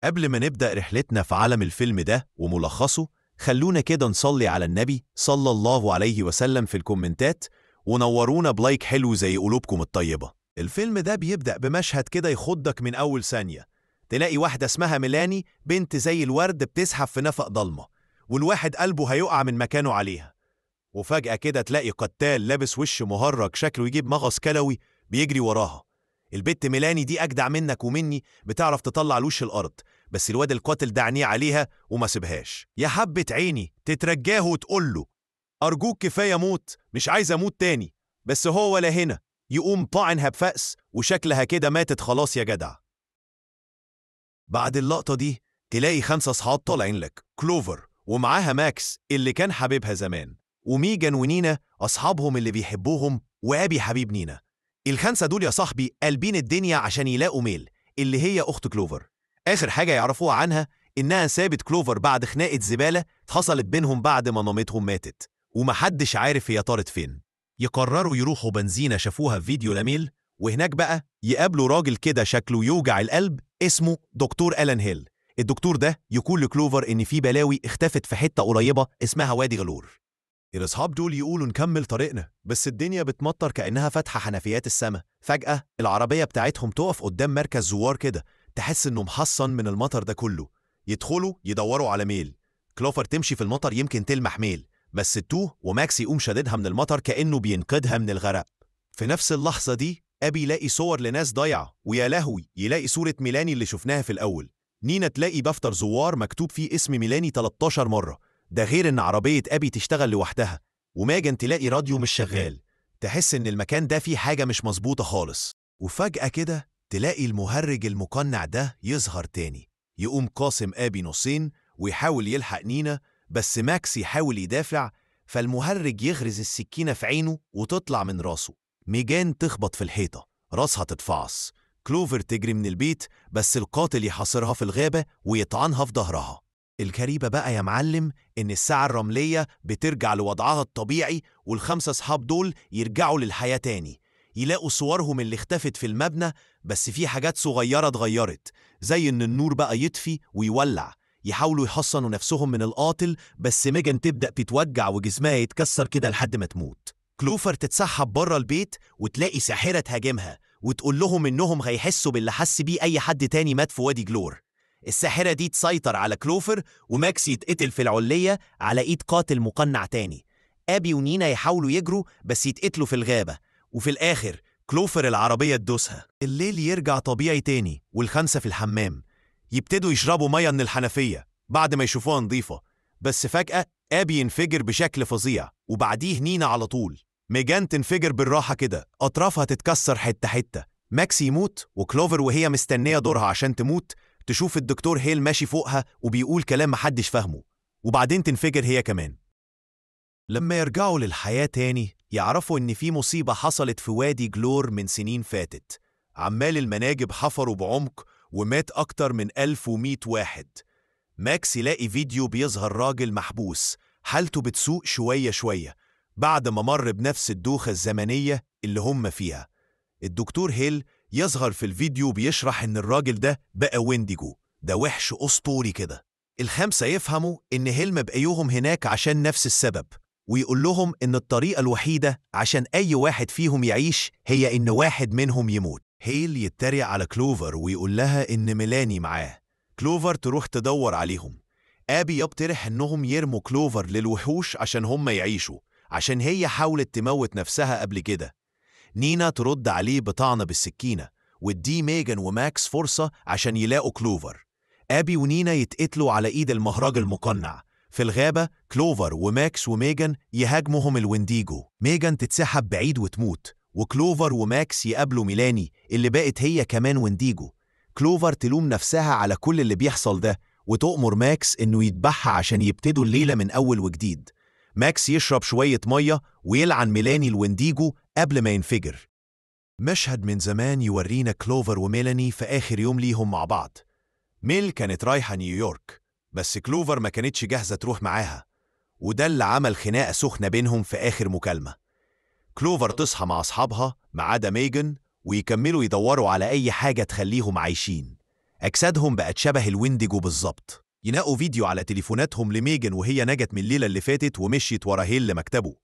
قبل ما نبدأ رحلتنا في عالم الفيلم ده وملخصه، خلونا كده نصلي على النبي صلى الله عليه وسلم في الكومنتات، ونورونا بلايك حلو زي قلوبكم الطيبة. الفيلم ده بيبدأ بمشهد كده يخضك من أول ثانية. تلاقي واحدة اسمها ميلاني، بنت زي الورد بتزحف في نفق ضلمة، والواحد قلبه هيقع من مكانه عليها. وفجأة كده تلاقي قتال لابس وش مهرج شكله يجيب مغص كلوي بيجري وراها. البت ميلاني دي أجدع منك ومني، بتعرف تطلع الوش الأرض، بس الواد القاتل ده عينيه عليها وما سيبهاش. يا حبة عيني تترجاه وتقوله أرجوك كفاية موت، مش عايز أموت تاني. بس هو ولا هنا، يقوم طاعنها بفأس وشكلها كده ماتت خلاص يا جدع. بعد اللقطة دي تلاقي 5 أصحاب طالعين لك، كلوفر ومعاها ماكس اللي كان حبيبها زمان، وميجان ونينا أصحابهم اللي بيحبوهم، وأبي حبيب نينا. ال5 دول يا صاحبي قلبين الدنيا عشان يلاقوا ميل اللي هي أخت كلوفر. آخر حاجة يعرفوها عنها إنها سابت كلوفر بعد خناقة زبالة حصلت بينهم بعد ما مامتهم ماتت، ومحدش عارف هي طارت فين. يقرروا يروحوا بنزينة شافوها في فيديو لميل، وهناك بقى يقابلوا راجل كده شكله يوجع القلب اسمه دكتور ألان هيل. الدكتور ده يقول لكلوفر إن في بلاوي اختفت في حتة قريبة اسمها وادي غلور. الأصحاب دول يقولوا نكمل طريقنا، بس الدنيا بتمطر كأنها فاتحة حنفيات السما. فجأة العربية بتاعتهم تقف قدام مركز زوار كده، تحس إنه محصن من المطر ده كله. يدخلوا يدوروا على ميل. كلوفر تمشي في المطر يمكن تلمح ميل، بس التوه وماكس يقوم شاددها من المطر كأنه بينقذها من الغرق. في نفس اللحظة دي أبي يلاقي صور لناس ضايعة، ويا لهوي يلاقي صورة ميلاني اللي شفناها في الأول. نينا تلاقي دفتر زوار مكتوب فيه اسم ميلاني 13 مرة، ده غير إن عربية أبي تشتغل لوحدها. وماجن تلاقي راديو مش شغال، تحس إن المكان ده فيه حاجة مش مظبوطة خالص. وفجأة كده تلاقي المهرج المقنع ده يظهر تاني، يقوم قاسم أبي نصين ويحاول يلحق نينا، بس ماكس يحاول يدافع، فالمهرج يغرز السكينة في عينه وتطلع من راسه. ميجان تخبط في الحيطة، راسها تتفعص. كلوفر تجري من البيت، بس القاتل يحاصرها في الغابة ويطعنها في ظهرها. الكريبة بقى يا معلم إن الساعة الرملية بترجع لوضعها الطبيعي، وال5 أصحاب دول يرجعوا للحياة تاني. يلاقوا صورهم اللي اختفت في المبنى، بس في حاجات صغيرة اتغيرت، زي إن النور بقى يطفي ويولع. يحاولوا يحصنوا نفسهم من القاتل، بس ميجان تبدأ تتوجع وجسمها يتكسر كده لحد ما تموت. كلوفر تتسحب بره البيت وتلاقي ساحرة تهاجمها وتقول لهم إنهم هيحسوا باللي حس بيه أي حد تاني مات في وادي جلور. الساحرة دي تسيطر على كلوفر، وماكس يتقتل في العلية على إيد قاتل مقنع تاني. أبي ونينا يحاولوا يجروا بس يتقتلوا في الغابة، وفي الآخر كلوفر العربية تدوسها. الليل يرجع طبيعي تاني، وال5 في الحمام يبتدوا يشربوا مية من الحنفية بعد ما يشوفوها نظيفة. بس فجأة أبي ينفجر بشكل فظيع، وبعديه نينا على طول. ميجان تنفجر بالراحة كده، أطرافها تتكسر حتة حتة. ماكس يموت، وكلوفر وهي مستنية دورها عشان تموت تشوف الدكتور هيل ماشي فوقها وبيقول كلام محدش فاهمه، وبعدين تنفجر هي كمان. لما يرجعوا للحياة تاني يعرفوا إن في مصيبة حصلت في وادي جلور من سنين فاتت. عمال المناجب حفروا بعمق ومات أكتر من 1100 واحد. ماكس يلاقي فيديو بيظهر راجل محبوس، حالته بتسوء شوية شوية بعد ما مر بنفس الدوخة الزمنية اللي هم فيها. الدكتور هيل يظهر في الفيديو بيشرح إن الراجل ده بقى وينديجو، ده وحش أسطوري كده. ال5 يفهموا إن هيل مبقيوهم هناك عشان نفس السبب، ويقول لهم إن الطريقة الوحيدة عشان أي واحد فيهم يعيش هي إن واحد منهم يموت. هيل يتريق على كلوفر ويقول لها إن ميلاني معاه. كلوفر تروح تدور عليهم. أبي يقترح إنهم يرموا كلوفر للوحوش عشان هم يعيشوا، عشان هي حاولت تموت نفسها قبل كده. نينا ترد عليه بطعنة بالسكينة، واديه ميجان وماكس فرصة عشان يلاقوا كلوفر. أبي ونينا يتقتلوا على إيد المهرج المقنع. في الغابة كلوفر وماكس وميجان يهاجمهم الوينديجو. ميجان تتسحب بعيد وتموت، وكلوفر وماكس يقابلوا ميلاني اللي بقت هي كمان وينديجو. كلوفر تلوم نفسها على كل اللي بيحصل ده، وتؤمر ماكس إنه يذبحها عشان يبتدوا الليلة من أول وجديد. ماكس يشرب شوية مية ويلعن ميلاني الوينديجو قبل ما ينفجر. مشهد من زمان يورينا كلوفر وميلاني في آخر يوم ليهم مع بعض. ميل كانت رايحة نيويورك، بس كلوفر ما كانتش جاهزة تروح معاها، وده اللي عمل خناقة سخنة بينهم في آخر مكالمة. كلوفر تصحى مع أصحابها ما عدا ميجان، ويكملوا يدوروا على أي حاجة تخليهم عايشين. أجسادهم بقت شبه الوينديجو بالظبط. ينقوا فيديو على تليفوناتهم لميجن وهي نجت من الليلة اللي فاتت ومشيت ورا هيل لمكتبه.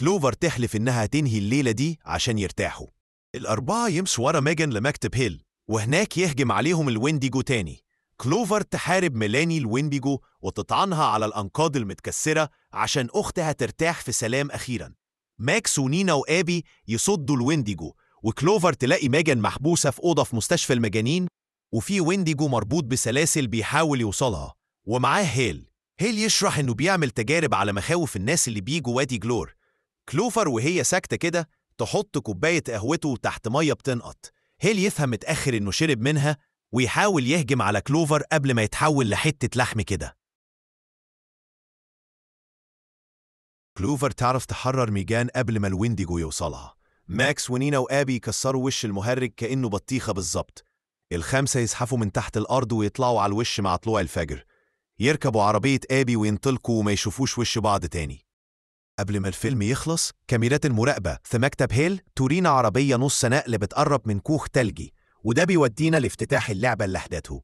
كلوفر تحلف إنها تنهي الليلة دي عشان يرتاحوا. الأربعة يمشوا ورا ميجن لمكتب هيل، وهناك يهجم عليهم الوينديجو تاني. كلوفر تحارب ميلاني الوينديجو وتطعنها على الأنقاض المتكسرة عشان أختها ترتاح في سلام أخيراً. ماكس ونينا وآبي يصدوا الوينديجو، وكلوفر تلاقي ميجن محبوسة في أوضة في مستشفى المجانين، وفي وينديجو مربوط بسلاسل بيحاول يوصلها، ومعاه هيل يشرح إنه بيعمل تجارب على مخاوف الناس اللي بيجوا وادي جلور. كلوفر وهي ساكتة كده تحط كوباية قهوته تحت مية بتنقط. هيل يفهم متأخر إنه شرب منها ويحاول يهجم على كلوفر قبل ما يتحول لحتة لحم كده. كلوفر تعرف تحرر ميجان قبل ما الوينديجو يوصلها. ماكس ونينا وآبي يكسروا وش المهرج كأنه بطيخة بالظبط. الخمسة يزحفوا من تحت الأرض ويطلعوا على الوش مع طلوع الفجر. يركبوا عربية آبي وينطلقوا وما يشوفوش وش بعض تاني. قبل ما الفيلم يخلص، كاميرات المراقبة في مكتب هيل تورينا عربية نص نقل بتقرب من كوخ تلجي، وده بيودينا لافتتاح اللعبة اللي أحداثه.